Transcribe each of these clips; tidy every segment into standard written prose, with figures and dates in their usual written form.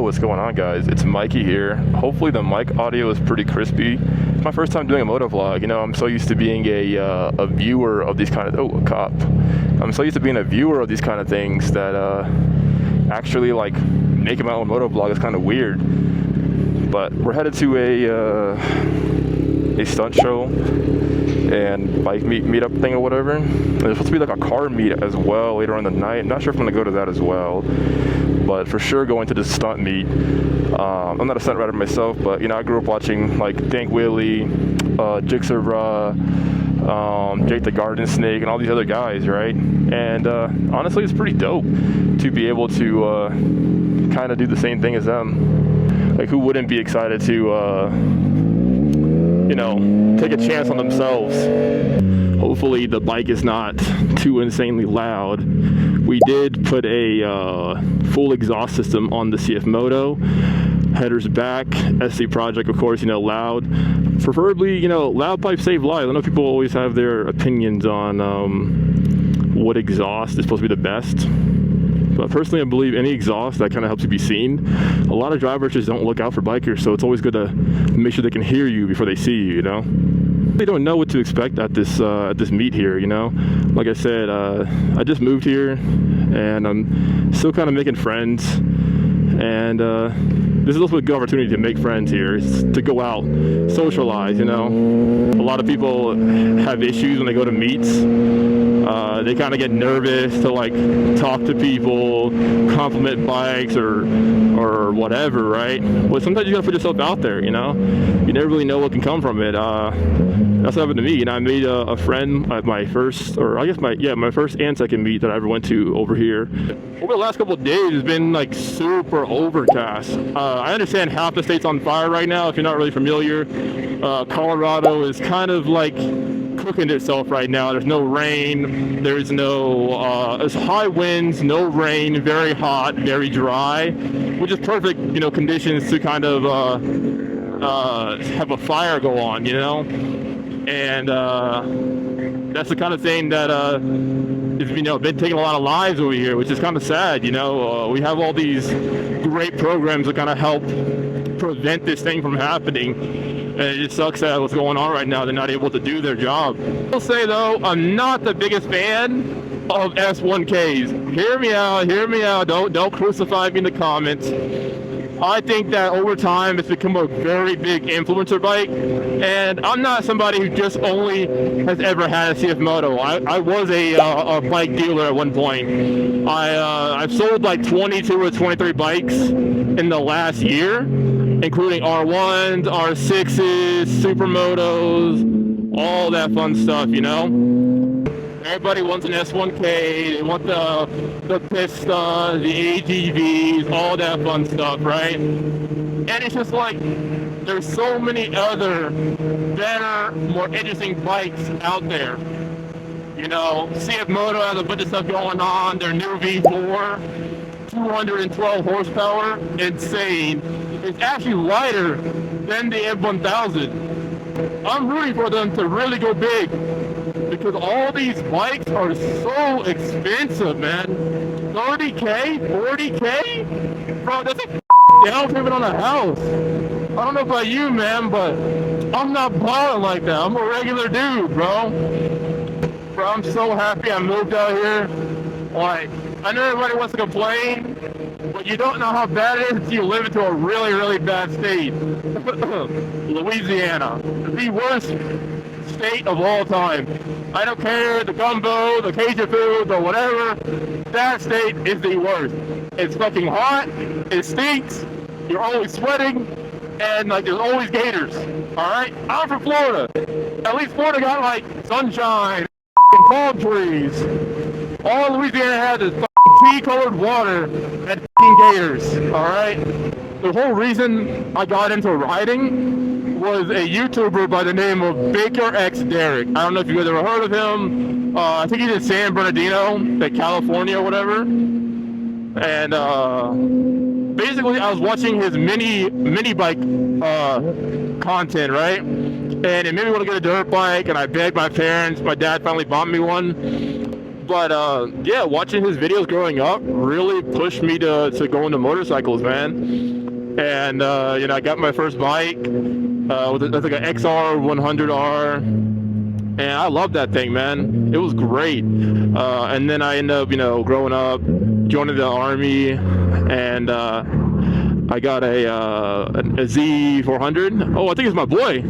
what's going on, guys? It's Mikey here. Hopefully the mic audio is pretty crispy. It's my first time doing a moto vlog. You know, I'm so used to being a viewer of these kind of a cop. I'm so used to being a viewer of these kind of things that actually like making my own moto vlog is kind of weird. But we're headed to a stunt show and bike meetup thing or whatever. There's supposed to be like a car meet as well later on in the night. I'm not sure if I'm gonna go to that as well, but for sure going to the stunt meet. I'm not a stunt rider myself, but you know, I grew up watching like Dank Willie, Jigsaw Raw, Jake the Garden Snake, and all these other guys, right? And honestly, it's pretty dope to be able to kind of do the same thing as them. Like, who wouldn't be excited to you know, take a chance on themselves? Hopefully the bike is not too insanely loud. We did put a full exhaust system on the CF Moto. Headers back, SC Project, of course, you know, loud. Preferably, you know, loud pipes save lives. I know people always have their opinions on what exhaust is supposed to be the best. But personally, I believe any exhaust that kind of helps you be seen. A lot of drivers just don't look out for bikers, so it's always good to make sure they can hear you before they see you, you know? They don't know what to expect at this meet here, you know? Like I said, I just moved here, and I'm still kind of making friends. And this is also a good opportunity to make friends here, to go out, socialize, you know? A lot of people have issues when they go to meets. They kind of get nervous to like talk to people, compliment bikes or whatever, right? But sometimes you gotta put yourself out there, you know? You never really know what can come from it. That's what happened to me. You know, I made a friend at my first, or I guess my first and second meet that I ever went to over here. Over the last couple of days, it's been like super overcast. I understand half the state's on fire right now. If you're not really familiar, Colorado is kind of like cooking itself right now. There's no rain, there's high winds, no rain, very hot, very dry, which is perfect, you know, conditions to kind of have a fire go on, you know? And that's the kind of thing that is, you know, been taking a lot of lives over here, which is kind of sad, you know? We have all these great programs that kind of help prevent this thing from happening. And it just sucks that what's going on right now, they're not able to do their job. I'll say though, I'm not the biggest fan of S1Ks. Hear me out, don't crucify me in the comments. I think that over time it's become a very big influencer bike, and I'm not somebody who just only has ever had a CF Moto. I was a bike dealer at one point. I've sold like 22 or 23 bikes in the last year, including R1s, R6s, Supermotos, all that fun stuff, you know? Everybody wants an S1K, they want the Pista, the AGVs, all that fun stuff, right? And it's just like, there's so many other better, more interesting bikes out there. You know, CF Moto has a bunch of stuff going on, their new V4, 212 horsepower, insane. It's actually lighter than the M1000. I'm rooting for them to really go big, because all these bikes are so expensive, man. 30K, 40K? Bro, that's a down payment on a house. I don't know about you, man, but I'm not balling like that. I'm a regular dude, bro. Bro, I'm so happy I moved out here. Like, I know everybody wants to complain, but you don't know how bad it is until you live into a really, really bad state. Louisiana, the worst state of all time. I don't care, the gumbo, the Cajun food, or whatever, that state is the worst. It's fucking hot, it stinks, you're always sweating, and like there's always gators, alright? I'm from Florida. At least Florida got like sunshine, palm trees. All Louisiana has is tea-colored water and gators, alright? The whole reason I got into riding was a YouTuber by the name of Baker X Derek. I don't know if you guys ever heard of him. I think he's in San Bernardino, like California or whatever. And basically I was watching his mini bike content, right? And it made me want to get a dirt bike, and I begged my parents. My dad finally bought me one. But yeah, watching his videos growing up really pushed me to go into motorcycles, man. And you know, I got my first bike with like an XR 100R, and I loved that thing, man. It was great. And then I ended up, you know, growing up, joining the army, and I got a Z400. Oh, I think it's my boy.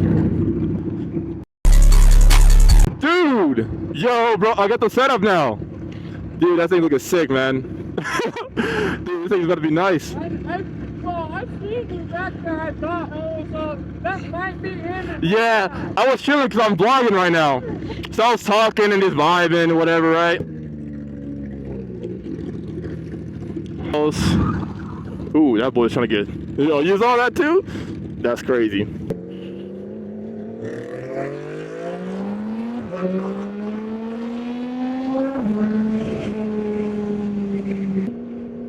Dude, yo, bro, I got the setup now. Dude, that thing looking sick, man. Dude, this thing's gonna be nice. I seen you back there. I thought it was, that might be him. Yeah, I was chilling because I'm vlogging right now. So I was talking and just vibing and whatever, right? Ooh, that boy's trying to get. Yo, you saw that too? That's crazy.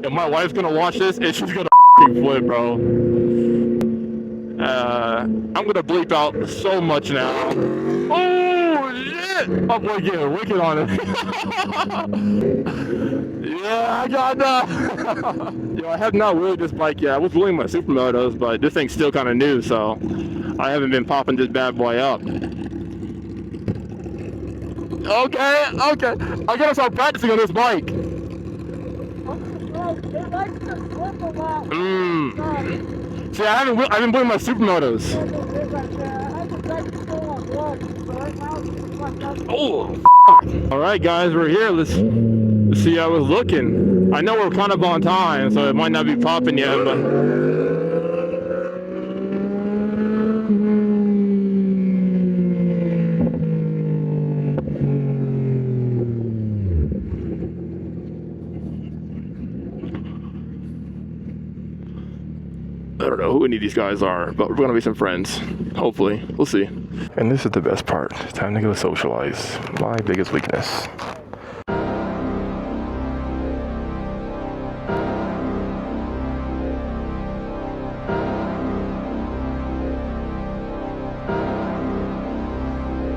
If my wife's gonna watch this, and she's gonna flip, bro. I'm gonna bleep out so much now. Oh shit! Oh boy, yeah, wicked on it. Yeah, I got that. Yo, I have not wheeled this bike yet. I was wheeling my supermotos, but this thing's still kind of new, so I haven't been popping this bad boy up. Okay. I gotta start practicing on this bike. See, I haven't wheeled my supermotos. Oh, all right, guys, we're here. Let's see how it's looking. I know we're kind of on time, so it might not be popping yet, but. I don't know who any of these guys are, but we're gonna be some friends. Hopefully, we'll see. And this is the best part. It's time to go socialize. My biggest weakness.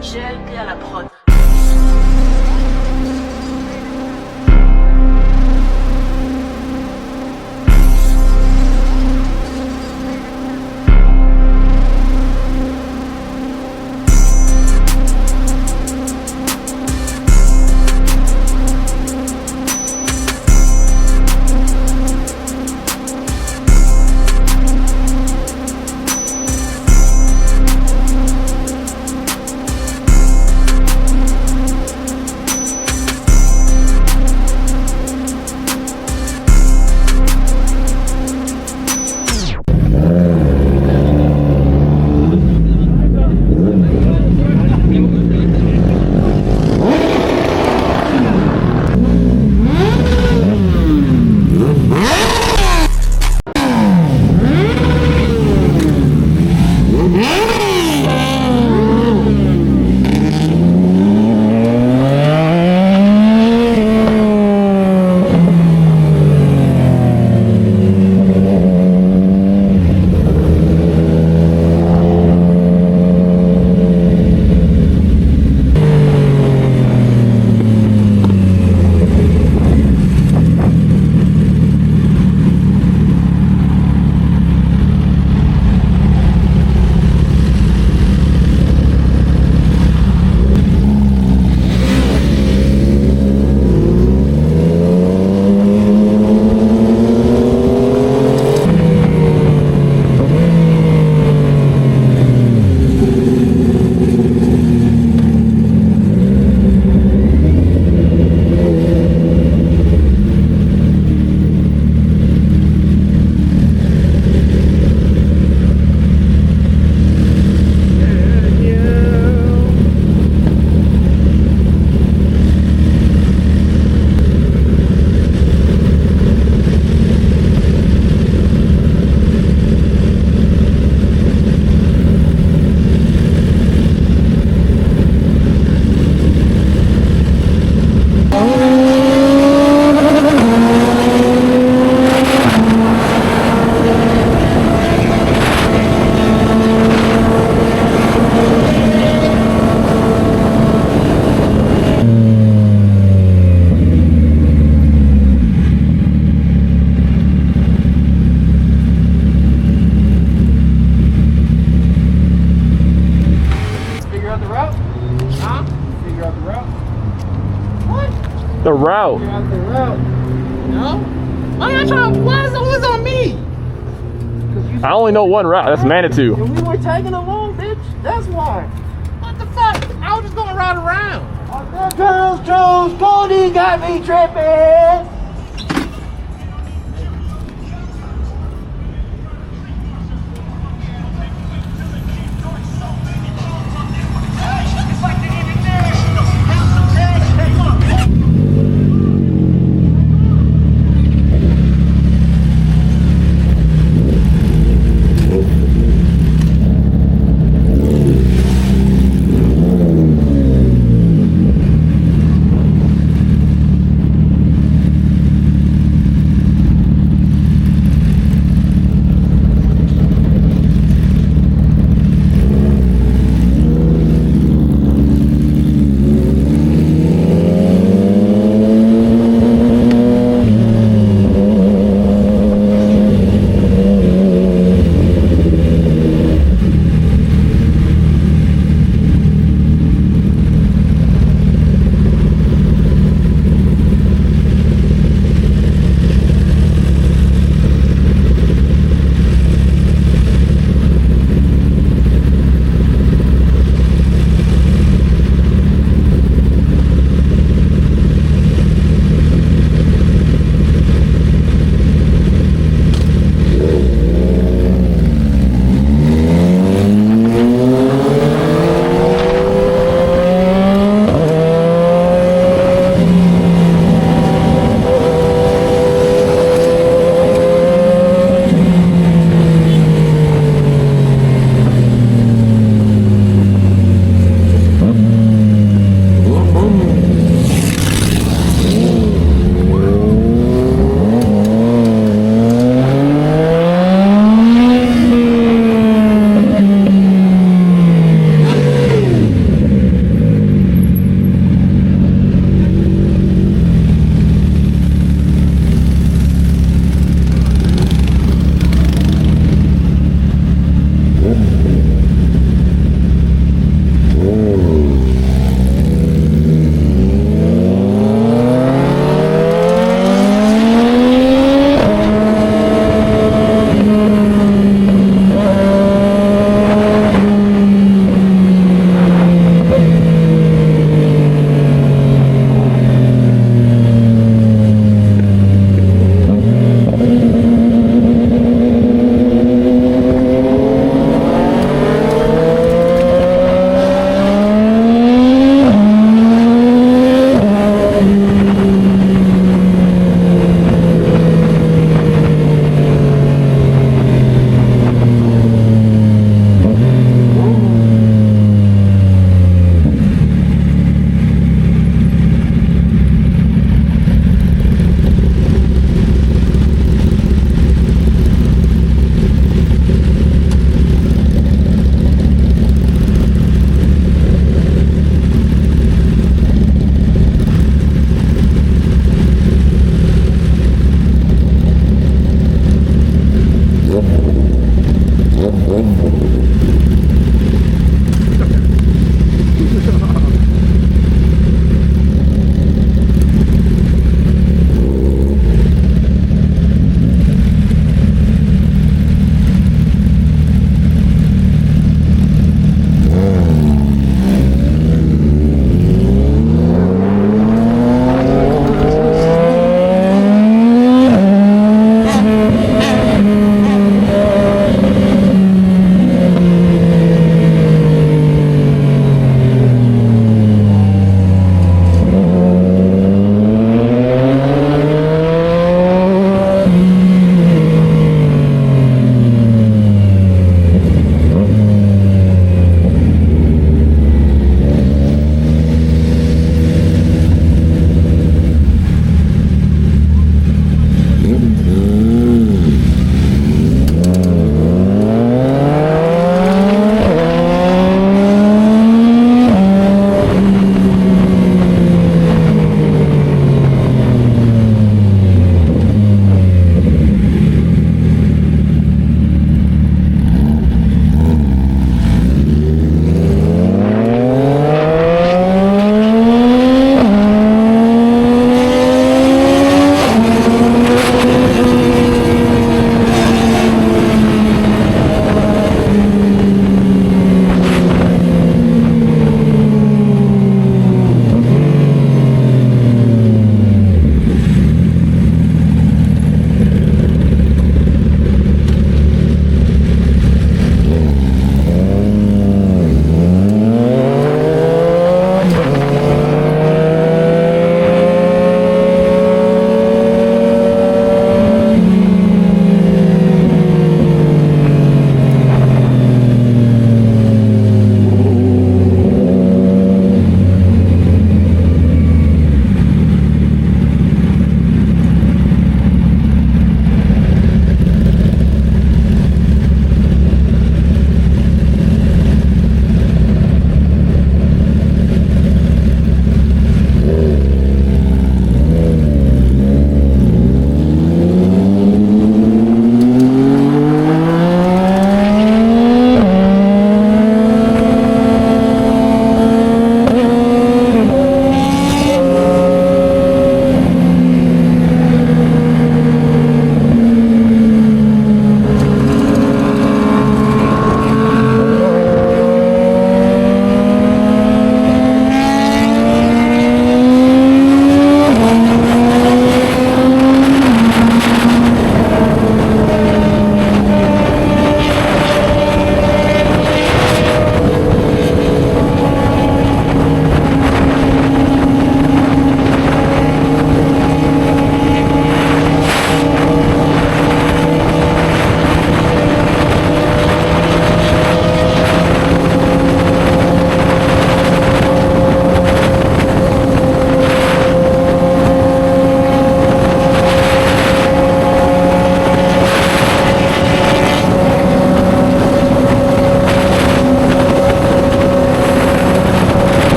GLP à la prod. The route. Figure out the route. No? I'm not trying to. Why is it always on me? I only know one route. That's Manitou. And we were tagging along, bitch. That's why. What the fuck? I was just gonna ride around. Oh, girls, Jones, Goldie got me tripping.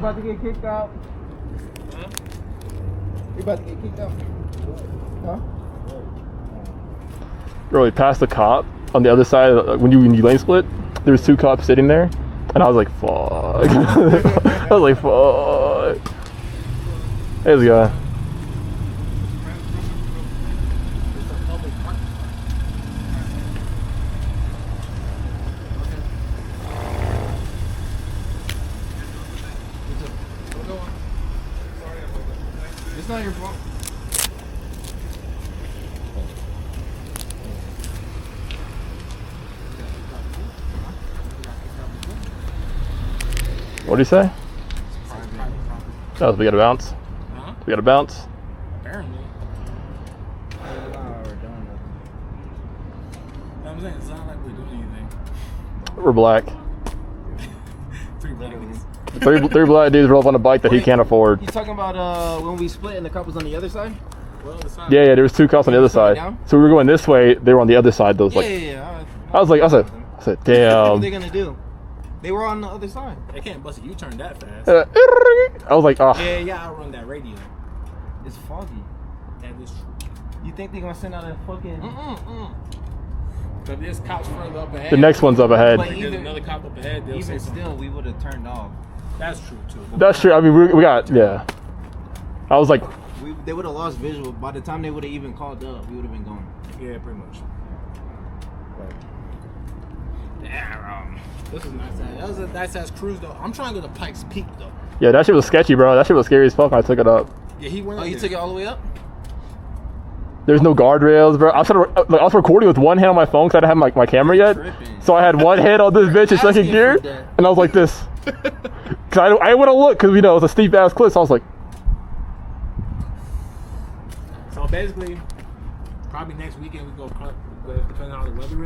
about to get kicked out. Huh? You about to get kicked out. Huh? Bro, we passed the cop on the other side when you lane split. There was 2 cops sitting there, and I was like, fuck. I was like, fuck. Hey, this guy. It's not your fault. What do you say? Oh, we gotta bounce. Huh? We gotta bounce. Apparently. I'm saying it's not like we're doing anything. We're black. 3 black niggas. Three black dudes roll up on a bike that he can't afford. You talking about when we split and the cop was on the other side? Well, it's not. Yeah, there was 2 cops on the other side. down? So we were going this way. They were on the other side. Those like, Yeah. I said, What are they damn. gonna do? They were on the other side. They can't bust a U-turn that fast. I was like, oh. Yeah, I'll run that radio. It's foggy. That is true. You think they're gonna send out a fucking? Because there's cops further up ahead. The next one's up ahead. But If there's either- another cop up ahead, they'll say Even something. still, we would have turned off. That's true, too. That's true. I mean, we got, yeah. I was like, They would have lost visual. By the time they would have even called up, we would have been gone. Yeah, pretty much. Damn. This is nice. That was a nice ass cruise, though. I'm trying to go to Pikes Peak, though. yeah, that shit was sketchy, bro. That shit was scary as fuck when I took it up. Yeah, he went Oh, up you there. took it all the way up? There's no guardrails, bro. I was recording with one hand on my phone because I didn't have my camera yet. Tripping. So I had one hand on this bitch in second Asking gear, for that. and I was like this. Cause I didn't want to look because, you know, it's a steep ass cliff. So I was like, So basically, probably next weekend we go, depending on how the weather is.